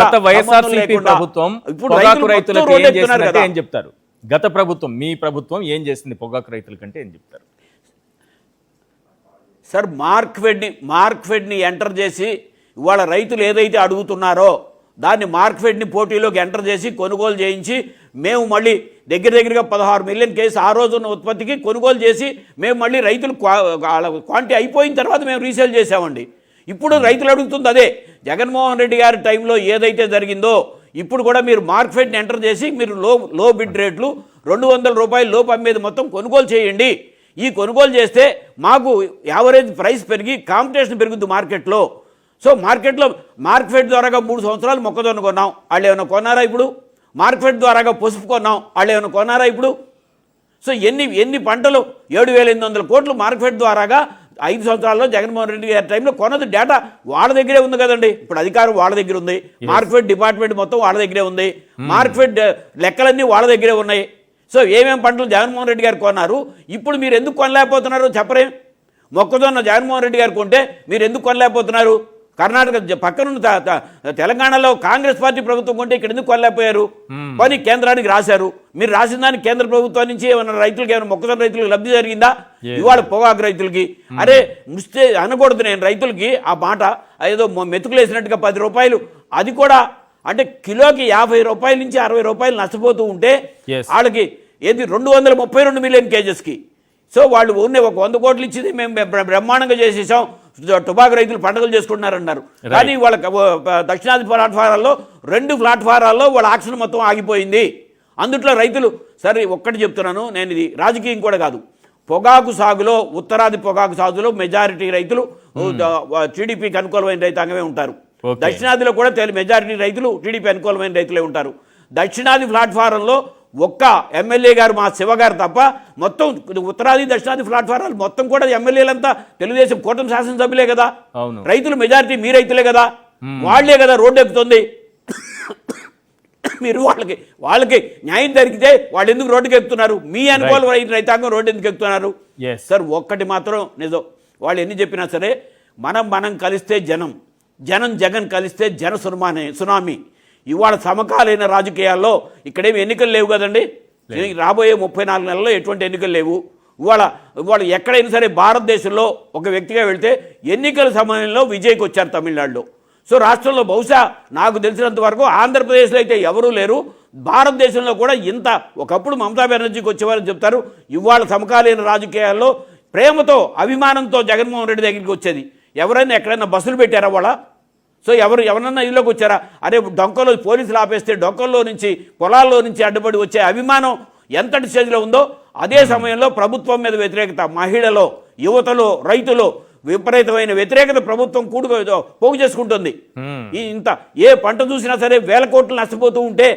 గత వైఎస్ఆర్సీపీ ప్రభుత్వం పొగాకు రైతులకు ఏం చేసిందంటే ఏం చెప్తారు? గత ప్రభుత్వం, మీ ప్రభుత్వం ఏం చేసింది పొగాకు రైతుల కంటే ఏం చెప్తారు? సార్ మార్క్ఫెడ్ని ఎంటర్ చేసి ఇవాళ రైతులు ఏదైతే అడుగుతున్నారో దాన్ని మార్క్ఫెడ్ని పోటీలోకి ఎంటర్ చేసి కొనుగోలు చేయించి మేము మళ్ళీ దగ్గరగా 16 మిలియన్ కేసు ఆ రోజు ఉన్న ఉత్పత్తికి కొనుగోలు చేసి మేము మళ్ళీ రైతులు క్వాంటిటీ అయిపోయిన తర్వాత మేము రీసేల్ చేసామండి. ఇప్పుడు రైతులు అడుగుతుంది అదే. జగన్మోహన్ రెడ్డి గారి టైంలో ఏదైతే జరిగిందో ఇప్పుడు కూడా మీరు మార్కెట్ని ఎంటర్ చేసి మీరు లో బిడ్ రేట్లు 200 రూపాయల లోపు అమ్మేది మొత్తం కొనుగోలు చేయండి. ఈ కొనుగోలు చేస్తే మాకు యావరేజ్ ప్రైస్ పెరిగి కాంపిటీషన్ పెరుగుద్ది మార్కెట్లో. సో మార్కెట్ ద్వారాగా 3 సంవత్సరాలు మొక్కజొన్న కొన్నాం, వాళ్ళు ఏమైనా కొన్నారా ఇప్పుడు? మార్కెట్ ద్వారాగా పసుపు కొన్నాం, వాళ్ళు ఏమైనా కొన్నారా ఇప్పుడు? సో ఎన్ని పంటలు 7,800 కోట్లు మార్కెట్ ద్వారాగా 5 సంవత్సరాల్లో జగన్మోహన్ రెడ్డి గారి టైంలో కొన్నది డేటా వాళ్ళ దగ్గరే ఉంది కదండి. ఇప్పుడు అధికారం వాళ్ళ దగ్గర ఉంది, మార్కెట్ డిపార్ట్మెంట్ మొత్తం వాళ్ళ దగ్గరే ఉంది, మార్కెట్ లెక్కలన్నీ వాళ్ళ దగ్గరే ఉన్నాయి. సో ఏమేం పంటలు జగన్మోహన్ రెడ్డి గారు కొన్నారు, ఇప్పుడు మీరు ఎందుకు కొనలేకపోతున్నారు చెప్పరేం? మొక్కజొన్న జగన్మోహన్ రెడ్డి గారు కొంటే మీరు ఎందుకు కొనలేకపోతున్నారు? కర్ణాటక పక్కనున్న తెలంగాణలో కాంగ్రెస్ పార్టీ ప్రభుత్వం కొంటే ఇక్కడ ఎందుకు కొనలేకపోయారు? పని కేంద్రానికి రాశారు. మీరు రాసిన దానికి కేంద్ర ప్రభుత్వం నుంచి ఏమైనా రైతులకి ఏమైనా మొక్కజొన్న రైతులకు లబ్ధి జరిగిందా? ఇవాళ పొగాకు రైతులకి అరే ముస్తే అనకూడదు నేను రైతులకి ఆ మాట, ఏదో మెతుకులు వేసినట్టుగా 10 రూపాయలు, అది కూడా అంటే కిలోకి 50 రూపాయల నుంచి 60 రూపాయలు నష్టపోతూ ఉంటే వాళ్ళకి ఏది 232 మిలియన్ కేజెస్కి. సో వాళ్ళు ఉన్న ఒక 100 కోట్లు ఇచ్చింది మేము బ్రహ్మాండంగా చేసేసాం, టొబాకో రైతులు పండుగలు చేసుకుంటున్నారన్నారు. కానీ వాళ్ళ దక్షిణాది ప్లాట్ఫారాల్లో 2 ప్లాట్ఫారాల్లో వాళ్ళ ఆక్షన్ మొత్తం ఆగిపోయింది. అందుట్లో రైతులు సరే ఒక్కటి చెప్తున్నాను నేను, ఇది రాజకీయం కూడా కాదు, పొగాకు సాగులో ఉత్తరాది పొగాకు సాగులో మెజారిటీ రైతులు టీడీపీకి అనుకూలమైన రైతాంగమే ఉంటారు. దక్షిణాదిలో కూడా మెజారిటీ రైతులు టీడీపీ అనుకూలమైన రైతులే ఉంటారు. దక్షిణాది ప్లాట్ఫారంలో ఒక్క ఎమ్మెల్యే గారు మా శివ గారు తప్ప మొత్తం ఉత్తరాది దక్షిణాది ప్లాట్ఫారాలు మొత్తం కూడా ఎమ్మెల్యేలంతా తెలుగుదేశం కూటమి శాసనసభ్యులే కదా. రైతులు మెజారిటీ మీ రైతులే కదా, వాళ్లే కదా రోడ్డు ఎక్కుతుంది. మీరు వాళ్ళకి న్యాయం జరిగితే వాళ్ళు ఎందుకు రోడ్డుకి ఎక్కుతున్నారు? మీ అనుకూల రైతాంగం రోడ్డు ఎందుకు ఎక్కుతున్నారు? సార్ ఒక్కటి మాత్రం నిజం, వాళ్ళు ఎన్ని చెప్పినా సరే మనం కలిస్తే జగన్ కలిస్తే సునామీ. ఇవాళ సమకాలీన రాజకీయాల్లో ఇక్కడేమి ఎన్నికలు లేవు కదండి. రాబోయే 34 నెలల్లో ఎటువంటి ఎన్నికలు లేవు. ఇవాళ ఎక్కడైనా సరే భారతదేశంలో ఒక వ్యక్తిగా వెళ్తే ఎన్నికల సమయంలో విజయ్కి వచ్చారు తమిళనాడులో. సో రాష్ట్రంలో బహుశా నాకు తెలిసినంత వరకు ఆంధ్రప్రదేశ్లో అయితే ఎవరూ లేరు. భారతదేశంలో కూడా ఇంత ఒకప్పుడు మమతా బెనర్జీకి వచ్చేవారని చెప్తారు. ఇవాళ సమకాలీన రాజకీయాల్లో ప్రేమతో అభిమానంతో జగన్మోహన్ రెడ్డి దగ్గరికి వచ్చేది ఎవరైనా ఎక్కడైనా బస్సులు పెట్టారా వాళ్ళ? సో ఎవరన్నా ఇల్లులోకి వచ్చారా? అరే డొంకలో పోలీసులు ఆపేస్తే డొంకల్లో నుంచి పొలాల్లో నుంచి అడ్డుపడి వచ్చే అభిమానం ఎంతటి స్టేజ్లో ఉందో అదే సమయంలో ప్రభుత్వం మీద వ్యతిరేకత మహిళలో, యువతలో, రైతులో విపరీతమైన వ్యతిరేకత ప్రభుత్వం పోగు చేసుకుంటుంది. ఇంత ఏ పంట చూసినా సరే 1000 కోట్లు నష్టపోతూ ఉంటే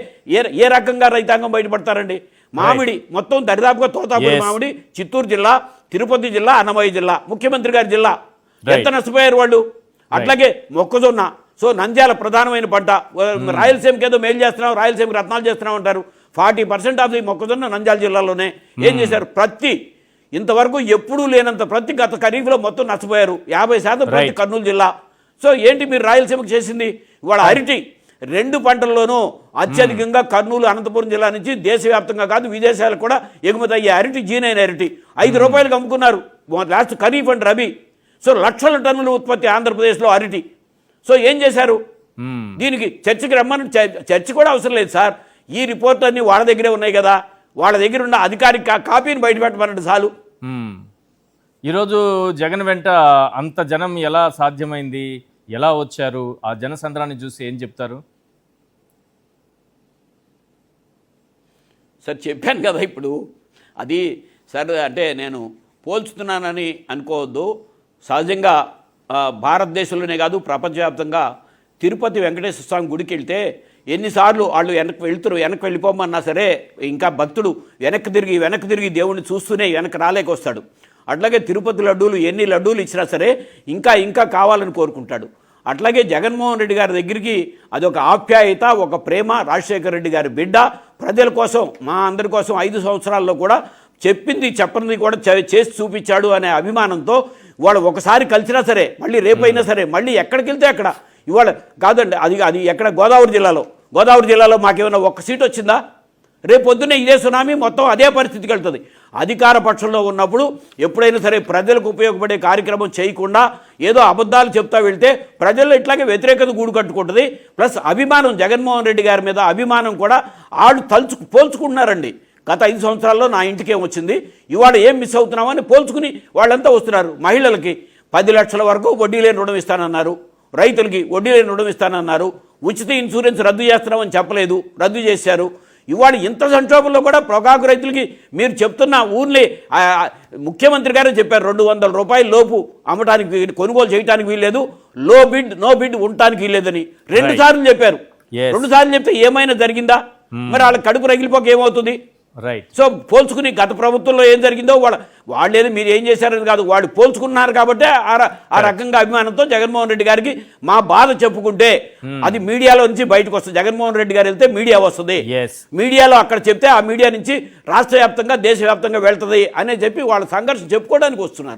ఏ రకంగా రైతాంగం బయటపడతారండి? మామిడి మొత్తం దరిదాపుగా తోతాపూడి మామిడి చిత్తూరు జిల్లా, తిరుపతి జిల్లా, అన్నమయ్య జిల్లా, ముఖ్యమంత్రి గారి జిల్లా, ఎంత నష్టపోయారు వాళ్ళు. అట్లాగే మొక్కజొన్న, సో నంద్యాల ప్రధానమైన పంట. రాయలసీమకి ఏదో మేలు చేస్తున్నాం, రాయలసీమకి రత్నాలు చేస్తున్నాం అంటారు. 40% ఆఫ్ ది మొక్కజొన్న నంద్యాల జిల్లాలోనే. ఏం చేశారు? ఇంతవరకు ఎప్పుడూ లేనంత గత ఖరీఫ్లో మొత్తం నష్టపోయారు. 50% కర్నూలు జిల్లా. సో ఏంటి మీరు రాయలసీమకు చేసింది? ఇవాళ అరటి 2 పంటల్లోనూ అత్యధికంగా కర్నూలు, అనంతపురం జిల్లా నుంచి దేశవ్యాప్తంగా కాదు విదేశాలకు కూడా ఎగుమతి అయ్యే అరటి, జీనైన అరటి 5 రూపాయలకు అమ్ముకున్నారు last kharif and rabi. So లక్షల టన్నుల ఉత్పత్తి ఆంధ్రప్రదేశ్లో అరటి. సో ఏం చేశారు? దీనికి చర్చకి రమ్మని చర్చ కూడా అవసరం లేదు సార్. ఈ రిపోర్ట్ అన్నీ వాళ్ళ దగ్గరే ఉన్నాయి కదా, వాళ్ళ దగ్గర ఉన్న అధికారిక కాపీని బయటపెట్టమన్నట్టు చాలు. ఈరోజు జగన్ వెంట అంత జనం ఎలా సాధ్యమైంది, ఎలా వచ్చారు? ఆ జనసంద్రాన్ని చూసి ఏం చెప్తారు? సార్ చెప్పాను కదా ఇప్పుడు, అది సార్ అంటే నేను పోల్చుతున్నానని అనుకోవద్దు. సహజంగా భారతదేశంలోనే కాదు ప్రపంచవ్యాప్తంగా తిరుపతి వెంకటేశ్వర స్వామి గుడికి వెళ్తే ఎన్నిసార్లు వాళ్ళు వెనక్కి వెళ్ళిపోమన్నా సరే ఇంకా భక్తుడు వెనక్కి తిరిగి దేవుణ్ణి చూస్తూనే వెనక్కి రాలేకొస్తాడు. అట్లాగే తిరుపతి లడ్డూలు ఎన్ని లడ్డూలు ఇచ్చినా సరే ఇంకా కావాలని కోరుకుంటాడు. అట్లాగే జగన్మోహన్ రెడ్డి గారి దగ్గరికి అదొక ఆప్యాయత, ఒక ప్రేమ. రాజశేఖర రెడ్డి గారి బిడ్డ ప్రజల కోసం, మా అందరి కోసం 5 సంవత్సరాల్లో కూడా చెప్పింది చెప్పనిది కూడా చేసి చూపించాడు అనే అభిమానంతో వాళ్ళు ఒకసారి కలిసినా సరే మళ్ళీ రేపైనా సరే మళ్ళీ ఎక్కడికి వెళ్తే అక్కడ ఇవాళ కాదండి, అది ఎక్కడ గోదావరి జిల్లాలో మాకేమైనా ఒక్క సీట్ వచ్చిందా? రేపు పొద్దున్నే ఇదే సునామీ మొత్తం అదే పరిస్థితికి వెళ్తుంది. అధికార పక్షంలో ఉన్నప్పుడు ఎప్పుడైనా సరే ప్రజలకు ఉపయోగపడే కార్యక్రమం చేయకుండా ఏదో అబద్ధాలు చెప్తా వెళ్తే ప్రజల్లో ఇట్లాగే వ్యతిరేకత గూడు కట్టుకుంటుంది. ప్లస్ అభిమానం, జగన్మోహన్ రెడ్డి గారి మీద అభిమానం కూడా వాళ్ళు పోల్చుకుంటున్నారండి. గత 5 సంవత్సరాల్లో నా ఇంటికి ఏమొచ్చింది, ఇవాళ ఏం మిస్ అవుతున్నామని పోల్చుకుని వాళ్ళంతా వస్తున్నారు. మహిళలకి 10 లక్షల వరకు వడ్డీ లేని రుణం ఇస్తానన్నారు, రైతులకి వడ్డీ లేని రుణం ఇస్తానన్నారు, ఉచిత ఇన్సూరెన్స్ రద్దు చేస్తున్నామని చెప్పలేదు, రద్దు చేశారు. ఇవాళ ఇంత సంక్షోభంలో కూడా పొగాకు రైతులకి మీరు చెప్తున్న ఊర్లే ముఖ్యమంత్రి గారే చెప్పారు 200 రూపాయల లోపు అమ్మటానికి కొనుగోలు చేయడానికి వీల్లేదు, లో బిడ్ నో బిడ్ ఉండటానికి వీల్లేదని 2 సార్లు చెప్పారు. 2 సార్లు చెప్తే ఏమైనా జరిగిందా? మరి వాళ్ళ కడుపు రగిలిపోక ఏమవుతుంది? రైట్. సో పోల్చుకుని గత ప్రభుత్వంలో ఏం జరిగిందో వాళ్ళేదో మీరు ఏం చేశారని కాదు, వాళ్ళు పోల్చుకున్నారు కాబట్టి ఆ రకంగా అభిమానంతో జగన్మోహన్ రెడ్డి గారికి మా బాధ చెప్పుకుంటే అది మీడియాలో నుంచి బయటకు వస్తుంది. జగన్మోహన్ రెడ్డి గారు వెళ్తే మీడియా వస్తుంది, మీడియాలో అక్కడ చెప్తే ఆ మీడియా నుంచి రాష్ట్ర వ్యాప్తంగా దేశవ్యాప్తంగా వెళ్తుంది అనే చెప్పి వాళ్ళ సంఘర్షణ చెప్పుకోవడానికి వస్తున్నారు.